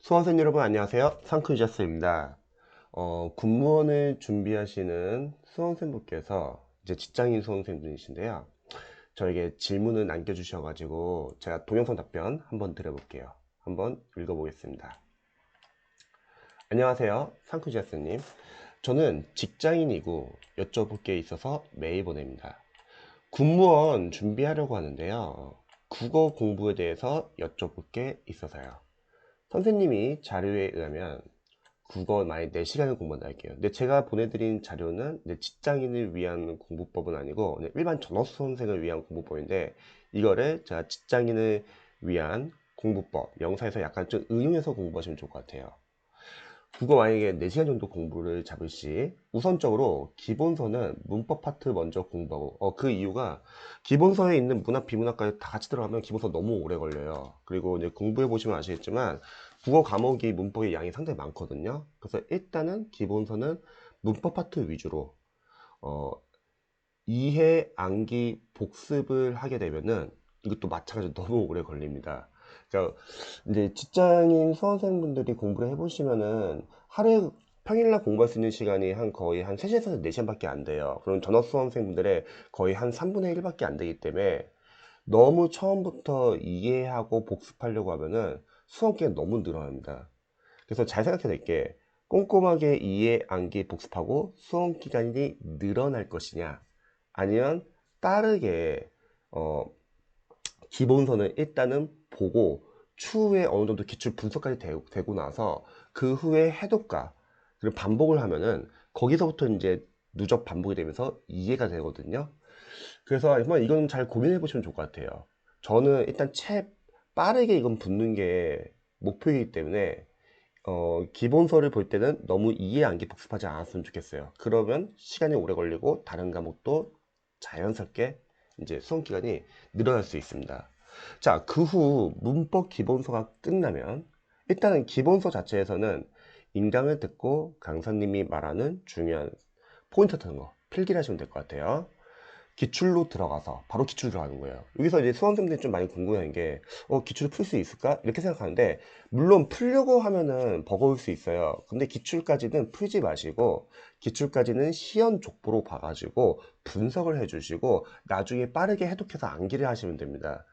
수험생 여러분 안녕하세요. 상크유자스입니다. 군무원을 준비하시는 수험생분께서 이제 직장인 수험생분이신데요. 저에게 질문을 남겨주셔가지고 제가 동영상 답변 한번 드려볼게요. 한번 읽어보겠습니다. 안녕하세요. 상크유자스님. 저는 직장인이고 여쭤볼 게 있어서 메일 보냅니다. 군무원 준비하려고 하는데요. 국어 공부에 대해서 여쭤볼 게 있어서요. 선생님이 자료에 의하면 국어 만약 4시간을 공부한다 할게요. 근데 제가 보내드린 자료는 직장인을 위한 공부법은 아니고 일반 전업 수험생을 위한 공부법인데, 이거를 제가 직장인을 위한 공부법 영상에서 약간 좀 응용해서 공부하시면 좋을 것 같아요. 국어 만약에 4시간 정도 공부를 잡을 시 우선적으로 기본서는 문법 파트 먼저 공부하고, 그 이유가 기본서에 있는 문학 비문학까지 다 같이 들어가면 기본서 너무 오래 걸려요. 그리고 이제 공부해 보시면 아시겠지만 국어 과목이 문법의 양이 상당히 많거든요. 그래서 일단은 기본서는 문법 파트 위주로 이해, 암기, 복습을 하게 되면은 이것도 마찬가지로 너무 오래 걸립니다. 그러니까 이제 직장인 수험생분들이 공부를 해보시면은 하루에 평일날 공부할 수 있는 시간이 거의 한 3시에서 4시간밖에 안 돼요. 그럼 전업 수험생분들의 거의 한 3분의 1밖에 안 되기 때문에 너무 처음부터 이해하고 복습하려고 하면은 수험 기간이 너무 늘어납니다. 그래서 잘 생각해야 될 게, 꼼꼼하게 이해, 암기, 복습하고 수험 기간이 늘어날 것이냐, 아니면 빠르게 어, 기본서는 일단은 보고 추후에 어느 정도 기출 분석까지 되고 나서 그 후에 해독과 그리고 반복을 하면은 거기서부터 이제 누적 반복이 되면서 이해가 되거든요. 그래서 정말 이건 잘 고민해 보시면 좋을 것 같아요. 저는 일단 빠르게 이건 붙는 게 목표이기 때문에 기본서를 볼 때는 너무 이해 암기 복습하지 않았으면 좋겠어요. 그러면 시간이 오래 걸리고 다른 과목도 자연스럽게 이제 수험 기간이 늘어날 수 있습니다. 자, 그 후 문법 기본서가 끝나면 일단은 기본서 자체에서는 인강을 듣고 강사님이 말하는 중요한 포인트 같은 거 필기를 하시면 될 것 같아요. 기출로 들어가서 바로 기출 들어가는 거예요. 여기서 이제 수험생들이 좀 많이 궁금해하는 게, 기출을 풀 수 있을까? 이렇게 생각하는데, 물론 풀려고 하면은 버거울 수 있어요. 근데 기출까지는 풀지 마시고, 기출까지는 시연 족보로 봐가지고 분석을 해주시고 나중에 빠르게 해독해서 암기를 하시면 됩니다.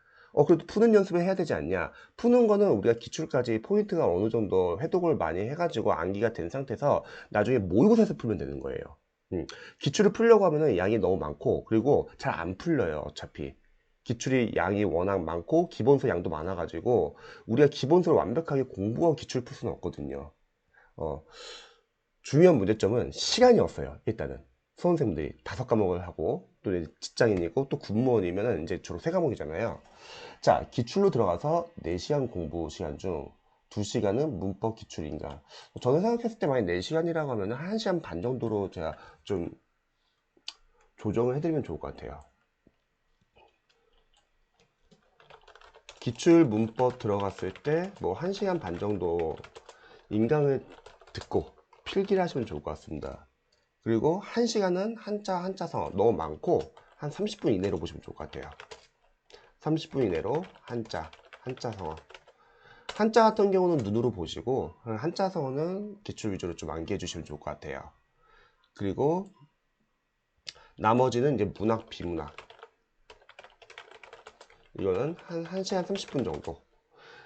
그래도 푸는 연습을 해야 되지 않냐? 푸는 거는 우리가 기출까지 포인트가 어느 정도 해독을 많이 해가지고 암기가 된 상태에서 나중에 모의고사에서 풀면 되는 거예요. 기출을 풀려고 하면은 양이 너무 많고, 그리고 잘 안 풀려요. 어차피 기출이 양이 워낙 많고 기본서 양도 많아가지고 우리가 기본서를 완벽하게 공부하고 기출을 풀 수는 없거든요. 어, 중요한 문제점은 시간이 없어요. 일단은 수험생들이 5과목을 하고 또 이제 직장인이고 또 군무원이면은 이제 주로 3과목이잖아요. 자, 기출로 들어가서 4시간 공부 시간 중 2시간은 문법 기출인가. 저는 생각했을 때 만약 4시간이라고 하면 1시간 반 정도로 제가 좀 조정을 해드리면 좋을 것 같아요. 기출 문법 들어갔을 때 뭐 1시간 반 정도 인강을 듣고 필기를 하시면 좋을 것 같습니다. 그리고 1시간은 한자 한자성어 너무 많고 한 30분 이내로 보시면 좋을 것 같아요. 30분 이내로 한자성어. 한자 같은 경우는 눈으로 보시고 한자성어는 기출 위주로 좀 암기해 주시면 좋을 것 같아요. 그리고 나머지는 이제 문학, 비문학, 이거는 한 1시간 30분 정도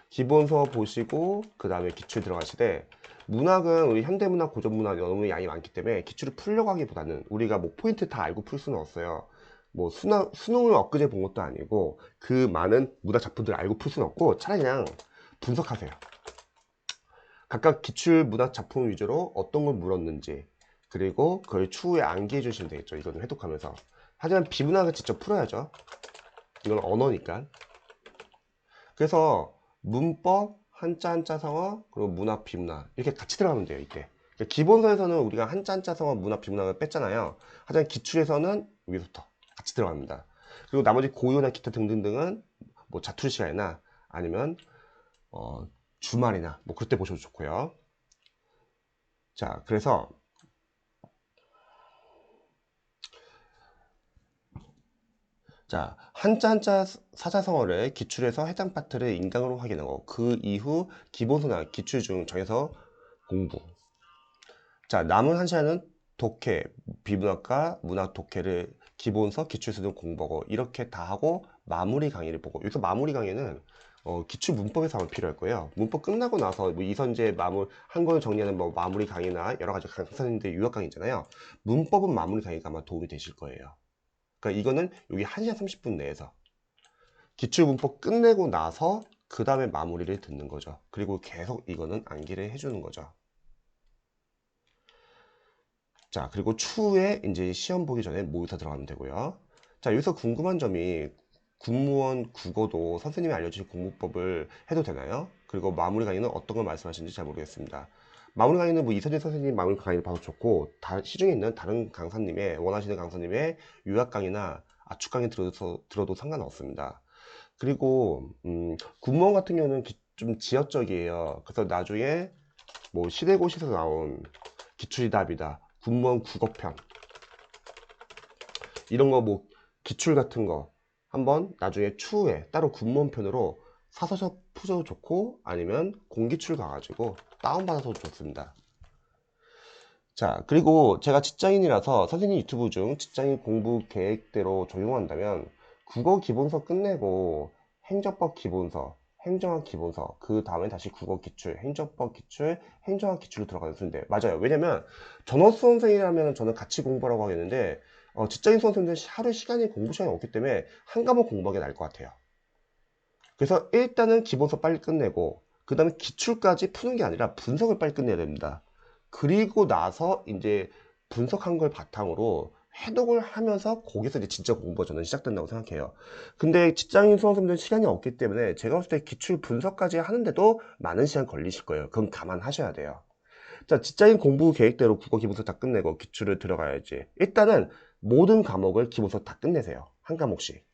기본서 보시고 그 다음에 기출 들어가시되, 문학은 우리 현대문학, 고전문학 너무 양이 많기 때문에 기출을 풀려고 하기보다는 우리가 뭐 포인트 다 알고 풀 수는 없어요. 뭐 수능을 엊그제 본 것도 아니고 그 많은 문학 작품들을 알고 풀 수는 없고, 차라리 그냥 분석하세요. 각각 기출 문학 작품 위주로 어떤 걸 물었는지, 그리고 그걸 추후에 암기해 주시면 되겠죠. 이거는 해독하면서. 하지만 비문학을 직접 풀어야죠. 이건 언어니까. 그래서 문법, 한자 한자성어, 그리고 문학 비문학 이렇게 같이 들어가면 돼요. 이때 그러니까 기본서에서는 우리가 한자 한자성어 문학 비문학을 뺐잖아요. 하지만 기출에서는 여기서부터 같이 들어갑니다. 그리고 나머지 고요나 기타 등등등은 뭐 자투리 시간이나 아니면 어, 주말이나 뭐 그때 보셔도 좋고요. 자, 그래서 자, 한자 한자 사자성어를 기출해서 해당 파트를 인강으로 확인하고 그 이후 기본소나 기출 중 정해서 공부. 자, 남은 한 시간은 독해, 비문학과 문학 독해를 기본서, 기출수등 공부하고 이렇게 다 하고 마무리 강의를 보고, 여기서 마무리 강의는 기출 문법에서 아마 필요할 거예요. 문법 끝나고 나서 뭐 이선제 한 권을 정리하는 뭐 마무리 강의나 여러 가지 강사님들 유학 강의 있잖아요. 문법은 마무리 강의가 아마 도움이 되실 거예요. 그러니까 이거는 여기 1시간 30분 내에서 기출 문법 끝내고 나서 그 다음에 마무리를 듣는 거죠. 그리고 계속 이거는 암기를 해주는 거죠. 자, 그리고 추후에 이제 시험 보기 전에 모의고사 들어가면 되고요. 자, 여기서 궁금한 점이 군무원 국어도 선생님이 알려주신 공부법을 해도 되나요? 그리고 마무리 강의는 어떤 걸 말씀하시는지 잘 모르겠습니다. 마무리 강의는 뭐 이선진 선생님 마무리 강의를 봐도 좋고, 시중에 있는 다른 강사님의, 원하시는 강사님의 요약 강의나 압축 강의 들어도 상관없습니다. 그리고, 군무원 같은 경우는 좀 지역적이에요. 그래서 나중에 뭐 시대고시에서 나온 기출이답이다, 군무원 국어편, 이런 거 뭐 기출 같은 거 한번 나중에 추후에 따로 군무원편으로 사서서 푸셔도 좋고 아니면 공기출 가가지고 다운받아서 좋습니다. 자, 그리고 제가 직장인이라서 선생님 유튜브 중 직장인 공부 계획대로 적용한다면 국어 기본서 끝내고 행정법 기본서, 행정학 기본서, 그 다음에 다시 국어 기출, 행정법 기출, 행정학 기출로 들어가는 순인데, 맞아요. 왜냐면 전업 수험생이라면 저는 같이 공부하라고 하겠는데 직장인 수험생들은 하루 시간이 공부 시간이 없기 때문에 한 과목 공부하게 나을 것 같아요. 그래서 일단은 기본서 빨리 끝내고 그 다음에 기출까지 푸는 게 아니라 분석을 빨리 끝내야 됩니다. 그리고 나서 이제 분석한 걸 바탕으로 해독을 하면서 거기서 이제 진짜 공부가 저는 시작된다고 생각해요. 근데 직장인 수험생들은 시간이 없기 때문에 제가 봤을 때 기출 분석까지 하는데도 많은 시간 걸리실 거예요. 그건 감안하셔야 돼요. 자, 직장인 공부 계획대로 국어 기본서 다 끝내고 기출을 들어가야지. 일단은 모든 과목을 기본서 다 끝내세요. 한 과목씩.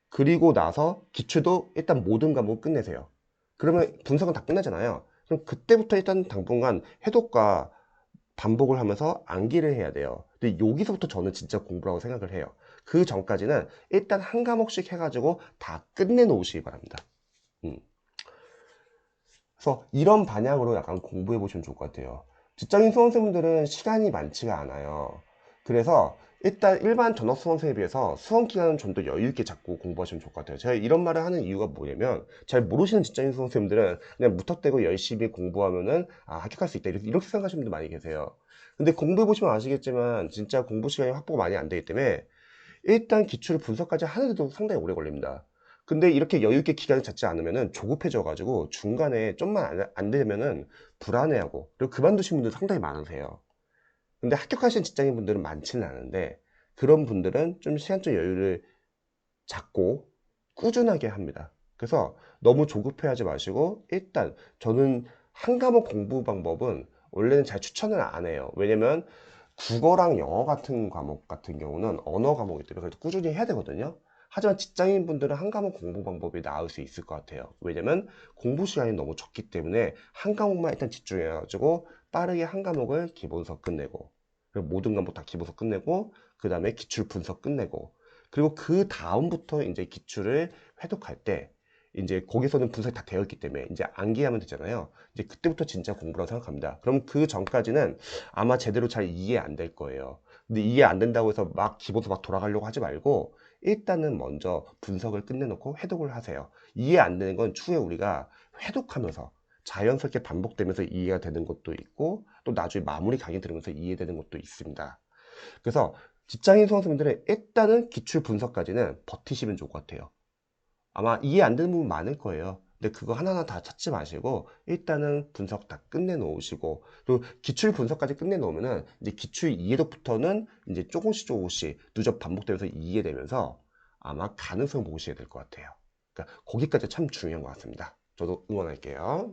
그리고 나서 기출도 일단 모든 과목 끝내세요. 그러면 분석은 다 끝나잖아요. 그럼 그때부터 일단 당분간 해독과 반복을 하면서 암기를 해야 돼요. 근데 여기서부터 저는 진짜 공부라고 생각을 해요. 그 전까지는 일단 한 과목씩 해가지고 다 끝내놓으시기 바랍니다. 그래서 이런 방향으로 약간 공부해 보시면 좋을 것 같아요. 직장인 수험생분들은 시간이 많지가 않아요. 그래서 일단 일반 전업 수험생에 비해서 수험 기간은 좀 더 여유 있게 잡고 공부하시면 좋을 것 같아요. 제가 이런 말을 하는 이유가 뭐냐면 잘 모르시는 직장인 수험생분들은 그냥 무턱대고 열심히 공부하면은 합격할 수 있다 이렇게 생각하시는 분들 많이 계세요. 근데 공부해 보시면 아시겠지만 진짜 공부 시간이 확보가 많이 안 되기 때문에 일단 기출 분석까지 하는데도 상당히 오래 걸립니다. 근데 이렇게 여유있게 기간을 잡지 않으면 조급해져가지고 중간에 좀만 안 되면은 불안해하고 그리고 그만두신 분들 상당히 많으세요. 근데 합격하신 직장인 분들은 많지는 않은데 그런 분들은 좀 시간적 여유를 잡고 꾸준하게 합니다. 그래서 너무 조급해하지 마시고 일단 저는 한 과목 공부 방법은 원래는 잘 추천을 안 해요. 왜냐면 국어랑 영어 같은 과목 같은 경우는 언어 과목이기 때문에 그래도 꾸준히 해야 되거든요. 하지만 직장인 분들은 한 과목 공부 방법이 나을 수 있을 것 같아요. 왜냐면 공부 시간이 너무 적기 때문에 한 과목만 일단 집중해가지고 빠르게 한 과목을 기본서 끝내고 그리고 모든 과목 다 기본서 끝내고 그 다음에 기출 분석 끝내고 그리고 그 다음부터 이제 기출을 회독할 때 이제 거기서는 분석이 다 되어 있기 때문에 이제 암기하면 되잖아요. 이제 그때부터 진짜 공부라고 생각합니다. 그럼 그 전까지는 아마 제대로 잘 이해 안 될 거예요. 근데 이해 안 된다고 해서 막 기본서 막 돌아가려고 하지 말고 일단은 먼저 분석을 끝내놓고 회독을 하세요. 이해 안 되는 건 추후에 우리가 회독하면서 자연스럽게 반복되면서 이해가 되는 것도 있고 또 나중에 마무리 강의 들으면서 이해되는 것도 있습니다. 그래서 직장인 수험생들은 일단은 기출 분석까지는 버티시면 좋을 것 같아요. 아마 이해 안 되는 부분 많을 거예요. 근데 그거 하나하나 다 찾지 마시고 일단은 분석 다 끝내 놓으시고 또 기출 분석까지 끝내 놓으면은 이제 기출 이해도부터는 이제 조금씩 누적 반복되면서 이해되면서 아마 가능성 보시게 될 것 같아요. 그러니까 거기까지 참 중요한 것 같습니다. 저도 응원할게요.